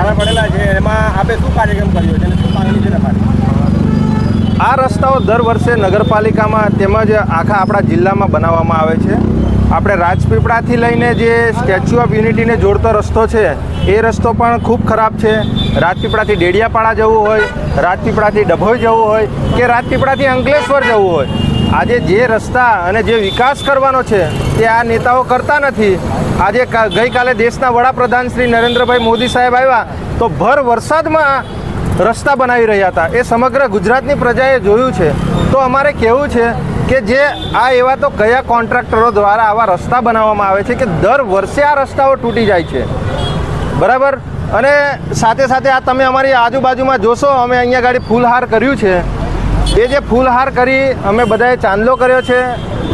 ખાડા પડેલા છે એમાં આપે શું કાર્યક્રમ કર્યો છે અને શું માંગણી છે તમારી? આ રસ્તાઓ દર વર્ષે નગરપાલિકામાં તેમજ આખા આપણા જિલ્લામાં બનાવવામાં આવે છે. આપણે રાજપીપળાથી લઈને જે સ્ટેચ્યુ ઓફ યુનિટીને જોડતો રસ્તો છે એ રસ્તો પણ ખૂબ ખરાબ છે. રાજપીપળાથી ડેડિયાપાડા જવું હોય, રાજપીપળાથી ડભોઈ જવું હોય કે રાજપીપળાથી અંકલેશ્વર જવું હોય, આજે જે રસ્તા અને જે વિકાસ કરવાનો છે તે આ નેતાઓ કરતા નથી. આજે ગઈકાલે દેશના વડાપ્રધાન શ્રી નરેન્દ્રભાઈ મોદી સાહેબ આવ્યા તો ભર વરસાદમાં રસ્તા બનાવી રહ્યા હતા. એ સમગ્ર ગુજરાતની પ્રજાએ જોયું છે. તો અમારે કહેવું છે કે જે આ એવા તો કયા કોન્ટ્રાક્ટરો દ્વારા આવા રસ્તા બનાવવામાં આવે છે કે દર વર્ષે આ રસ્તાઓ તૂટી જાય છે, બરાબર. અને સાથે સાથે આ તમે અમારી આજુબાજુમાં જોશો, અમે અહીંયા ગાડી ફૂલહાર કર્યું છે. એ જે ફૂલહાર કરી અમે બધાએ ચાંદલો કર્યો છે,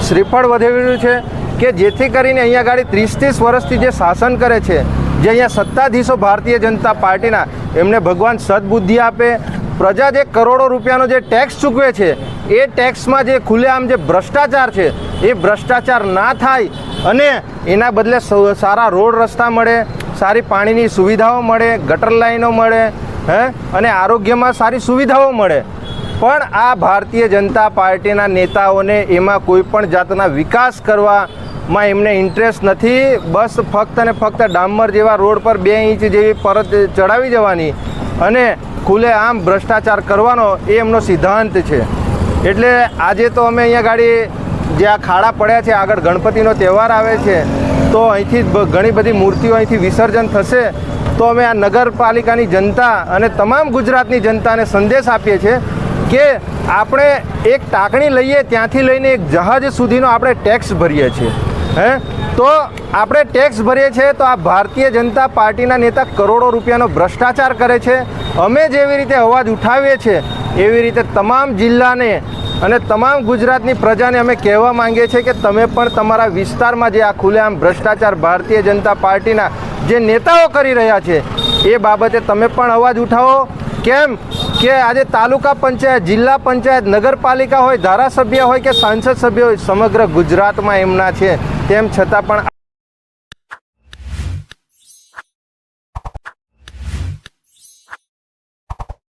શ્રીફળ વધેર્યું છે કે જેથી કરીને અહીંયા ગાડી 30-30 વર્ષથી જે શાસન કરે છે, જે અહીંયા સત્તાધીશો ભારતીય જનતા પાર્ટીના, એમને ભગવાન સદબુદ્ધિ આપે. પ્રજા જે કરોડો રૂપિયાનો જે ટેક્સ ચૂકવે છે એ ટેક્સમાં જે ખુલ્લેઆમ જે ભ્રષ્ટાચાર છે એ ભ્રષ્ટાચાર ના થાય અને એના બદલે સારા રોડ રસ્તા મળે, સારી પાણીની સુવિધાઓ મળે, ગટર લાઈનો મળે, અને આરોગ્યમાં સારી સુવિધાઓ મળે. પણ આ ભારતીય જનતા પાર્ટીના નેતાઓને એમાં કોઈ પણ જાતના વિકાસ કરવામાં એમને ઇન્ટરેસ્ટ નથી. બસ ફક્ત અને ફક્ત ડામર જેવા રોડ પર 2 ઇંચ જેવી પરત ચડાવી જવાની અને ખુલ્લેઆમ ભ્રષ્ટાચાર કરવાનો એ એમનો સિદ્ધાંત છે. એટલે આજે તો અમે અહીંયા ગાડી જે આ ખાડા પડ્યા છે, આગળ ગણપતિનો તહેવાર આવે છે તો અહીંથી ઘણી બધી મૂર્તિઓ અહીંથી વિસર્જન થશે. તો અમે આ નગરપાલિકાની જનતા અને તમામ ગુજરાતની જનતાને સંદેશ આપીએ છીએ કે આપણે એક ટાંકણી લઈએ ત્યાંથી લઈને એક જહાજ સુધીનો આપણે ટેક્સ ભરીએ છીએ. તો આપણે ટેક્સ ભરીએ છીએ તો આ ભારતીય જનતા પાર્ટીના નેતા કરોડો રૂપિયાનો ભ્રષ્ટાચાર કરે છે. અમે જેવી રીતે અવાજ ઉઠાવીએ છીએ એવી રીતે તમામ જિલ્લાને અને તમામ ગુજરાતની પ્રજાને અમે કહેવા માંગીએ છીએ કે તમે પણ તમારા વિસ્તારમાં જે આ ખુલ્લેઆમ ભ્રષ્ટાચાર ભારતીય જનતા પાર્ટીના જે નેતાઓ કરી રહ્યા છે એ બાબતે તમે પણ અવાજ ઉઠાવો. કેમ કે આજે તાલુકા પંચાયત, જિલ્લા પંચાયત, નગરપાલિકા હોય, ધારાસભ્ય હોય કે સાંસદ સભ્ય હોય, સમગ્ર ગુજરાતમાં એમના છે. તેમ છતાં પણ